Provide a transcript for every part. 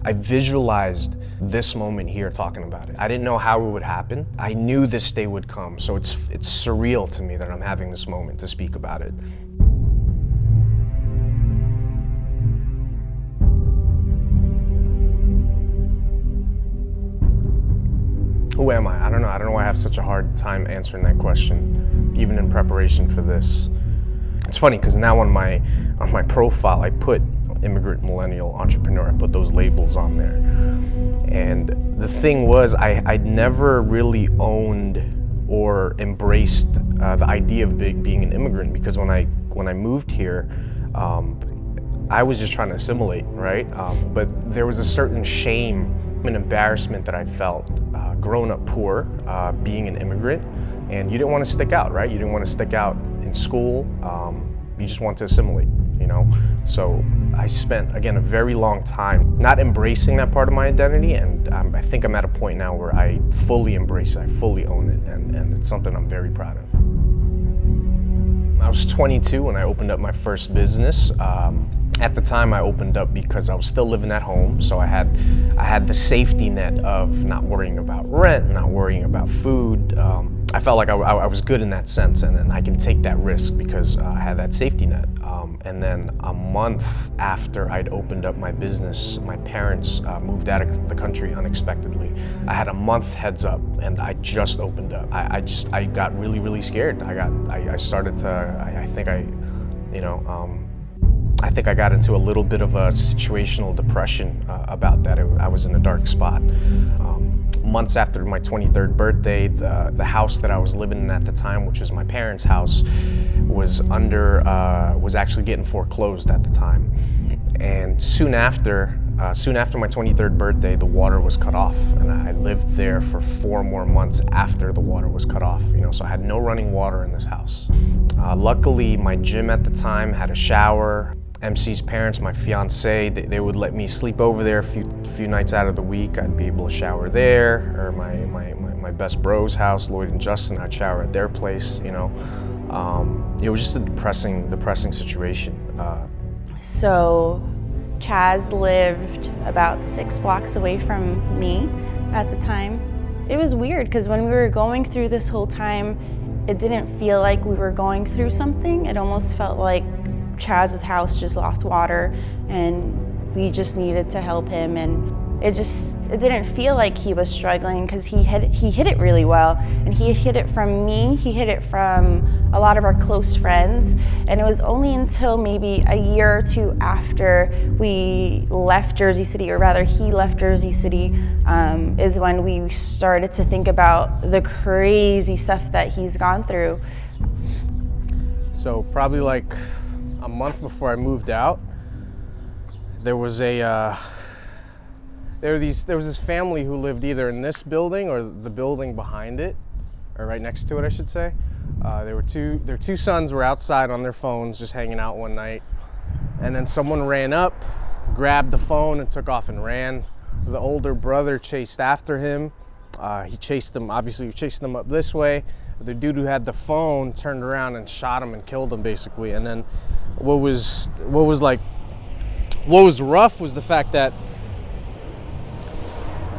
I visualized this moment here talking about it. I didn't know how it would happen. I knew this day would come, so it's surreal to me that I'm having this moment to speak about it. Who am I? I don't know. I don't know why I have such a hard time answering that question, even in preparation for this. It's funny because now on my profile, I put immigrant millennial entrepreneur. I put those labels on there. And the thing was, I'd never really owned or embraced the idea of being an immigrant, because when I moved here, I was just trying to assimilate, right? But there was a certain shame and embarrassment that I felt growing up poor, being an immigrant, and you didn't want to stick out, right? You didn't want to stick out in school. You just want to assimilate, you know? So I spent, again, a very long time not embracing that part of my identity, and I think I'm at a point now where I fully embrace it, I fully own it, and it's something I'm very proud of. I was 22 when I opened up my first business. At the time, I opened up because I was still living at home, so I had the safety net of not worrying about rent, not worrying about food. I felt like I was good in that sense, and I can take that risk because I had that safety net. And then a month after I'd opened up my business, my parents moved out of the country unexpectedly. I had a month heads up, and I just opened up. I got really, really scared. I started to, I think I got into a little bit of a situational depression about that. I was in a dark spot. Months after my 23rd birthday, the house that I was living in at the time, which was my parents' house, was actually getting foreclosed at the time. And soon after my 23rd birthday, the water was cut off, and I lived there for 4 more months after the water was cut off. So I had no running water in this house. Luckily, my gym at the time had a shower. MC's parents, my fiance, they would let me sleep over there a few nights out of the week. I'd be able to shower there, or my best bro's house, Lloyd and Justin, I'd shower at their place. It was just a depressing situation. So Chaz lived about 6 blocks away from me at the time. It was weird because when we were going through this whole time, it didn't feel like we were going through something. It almost felt like Chaz's house just lost water and we just needed to help him, and it didn't feel like he was struggling because he hid it really well, and he hid it from me, he hid it from a lot of our close friends. And it was only until maybe a year or 2 after we left Jersey City, or rather he left Jersey City, is when we started to think about the crazy stuff that he's gone through. So probably like a month before I moved out, there was this family who lived either in this building or the building behind it, or right next to it, I should say. Their 2 sons were outside on their phones just hanging out one night, and then someone ran up, grabbed the phone, and took off and ran. The older brother chased after him. He chased them up this way. The dude who had the phone turned around and shot him and killed him, basically. And then what was rough was the fact that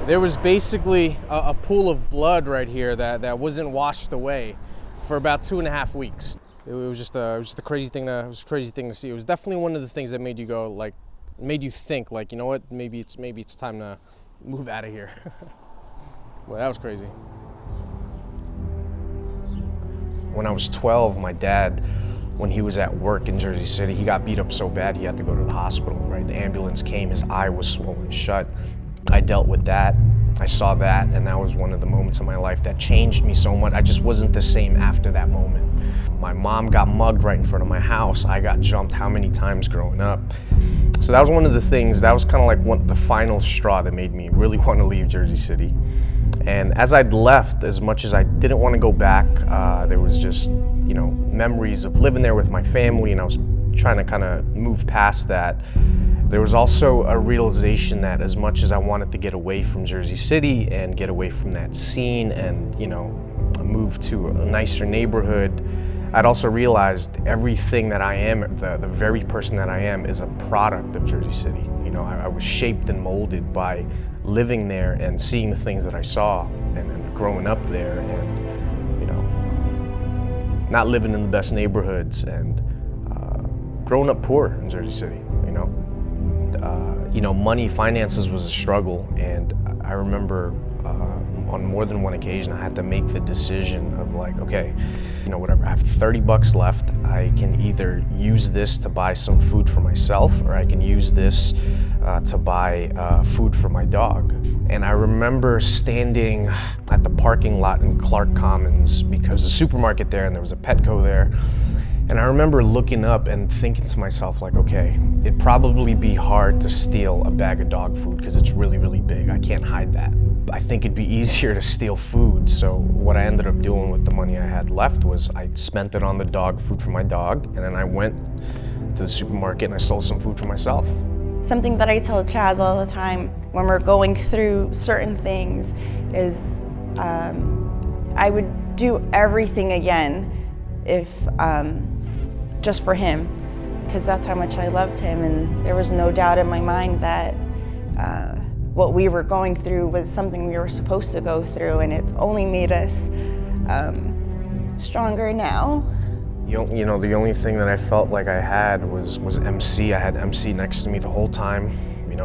there was basically a pool of blood right here that wasn't washed away for about 2.5 weeks. It was just a crazy thing to see. It was definitely one of the things that made you think, you know what, maybe it's time to move out of here. Well, that was crazy. When I was 12, my dad, when he was at work in Jersey City, he got beat up so bad he had to go to the hospital, right? The ambulance came, his eye was swollen shut. I dealt with that. I saw that, and that was one of the moments in my life that changed me so much. I just wasn't the same after that moment. My mom got mugged right in front of my house. I got jumped how many times growing up. So that was one of the things, that was kind of like the final straw that made me really want to leave Jersey City. And as I'd left, as much as I didn't want to go back, there was just, memories of living there with my family, and I was trying to kind of move past that. There was also a realization that as much as I wanted to get away from Jersey City and get away from that scene and, move to a nicer neighborhood, I'd also realized everything that I am, the very person that I am, is a product of Jersey City. I was shaped and molded by living there and seeing the things that I saw and growing up there and, not living in the best neighborhoods and growing up poor in Jersey City, money, finances was a struggle, and I remember on more than one occasion I had to make the decision of like, okay, whatever, I have 30 bucks left. I can either use this to buy some food for myself, or I can use this to buy food for my dog. And I remember standing at the parking lot in Clark Commons because there was a supermarket there and there was a Petco there. And I remember looking up and thinking to myself, like, okay, it'd probably be hard to steal a bag of dog food because it's really, really big. I can't hide that. I think it'd be easier to steal food. So what I ended up doing with the money I had left was I spent it on the dog food for my dog, and then I went to the supermarket and I stole some food for myself. Something that I tell Chaz all the time when we're going through certain things is I would do everything again if just for him, because that's how much I loved him, and there was no doubt in my mind that what we were going through was something we were supposed to go through, and it's only made us stronger now. The only thing that I felt like I had was MC. I had MC next to me the whole time,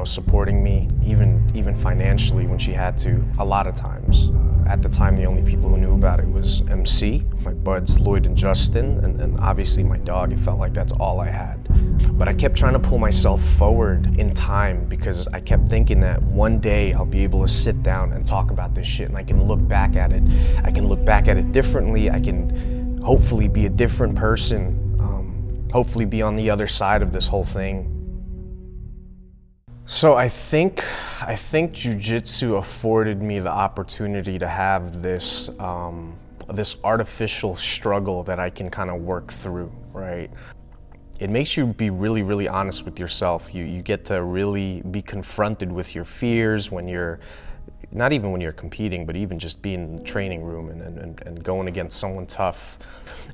supporting me, even financially when she had to, a lot of times. At the time, the only people who knew about it was MC, my buds Lloyd and Justin, and obviously my dog. It felt like that's all I had. But I kept trying to pull myself forward in time because I kept thinking that one day I'll be able to sit down and talk about this shit, and I can look back at it. I can look back at it differently. I can hopefully be a different person, hopefully be on the other side of this whole thing. So I think jiu-jitsu afforded me the opportunity to have this artificial struggle that I can kind of work through, right? It makes you be really, really honest with yourself. You get to really be confronted with your fears when you're, not even when you're competing, but even just being in the training room and going against someone tough.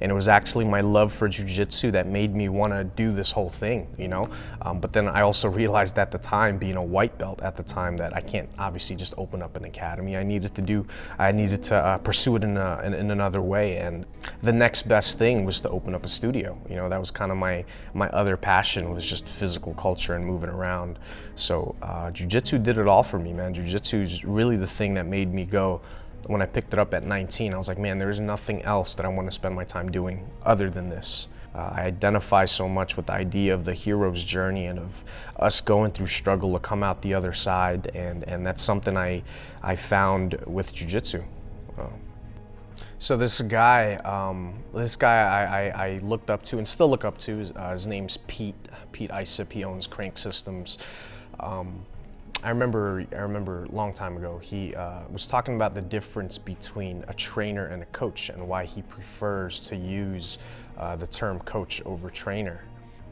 And it was actually my love for jiu-jitsu that made me want to do this whole thing, But then I also realized at the time, being a white belt at the time, that I can't obviously just open up an academy. I needed to pursue it in another way. And the next best thing was to open up a studio. That was kind of my other passion, was just physical culture and moving around. So jiu-jitsu did it all for me, man. Jiu-jitsu is really the thing that made me go. When I picked it up at 19, I was like, man, there's nothing else that I want to spend my time doing other than this. I identify so much with the idea of the hero's journey and of us going through struggle to come out the other side, and that's something I found with jiu-jitsu. So this guy I looked up to and still look up to, his name's Pete Isip. He owns Crank Systems. I remember a long time ago, he was talking about the difference between a trainer and a coach and why he prefers to use the term coach over trainer.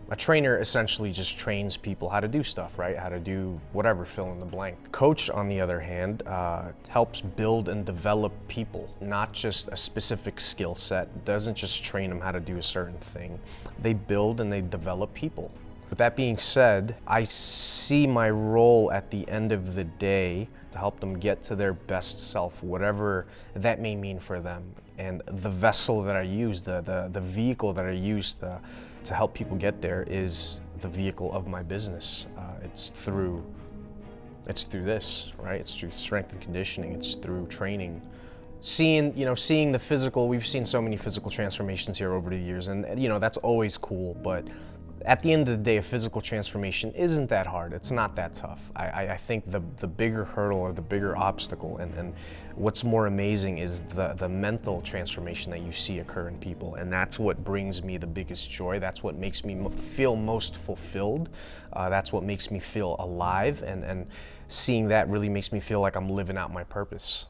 A trainer essentially just trains people how to do stuff, right? How to do whatever, fill in the blank. Coach, on the other hand, helps build and develop people, not just a specific skill set. Doesn't just train them how to do a certain thing. They build and they develop people. With that being said, I see my role at the end of the day to help them get to their best self, whatever that may mean for them. And the vessel that I use, the vehicle that I use to help people get there is the vehicle of my business. It's through this, right? It's through strength and conditioning. It's through training. Seeing the physical, we've seen so many physical transformations here over the years, and that's always cool, but at the end of the day, a physical transformation isn't that hard. It's not that tough. I think the bigger hurdle or the bigger obstacle and what's more amazing is the mental transformation that you see occur in people. And that's what brings me the biggest joy. That's what makes me feel most fulfilled. That's what makes me feel alive. And seeing that really makes me feel like I'm living out my purpose.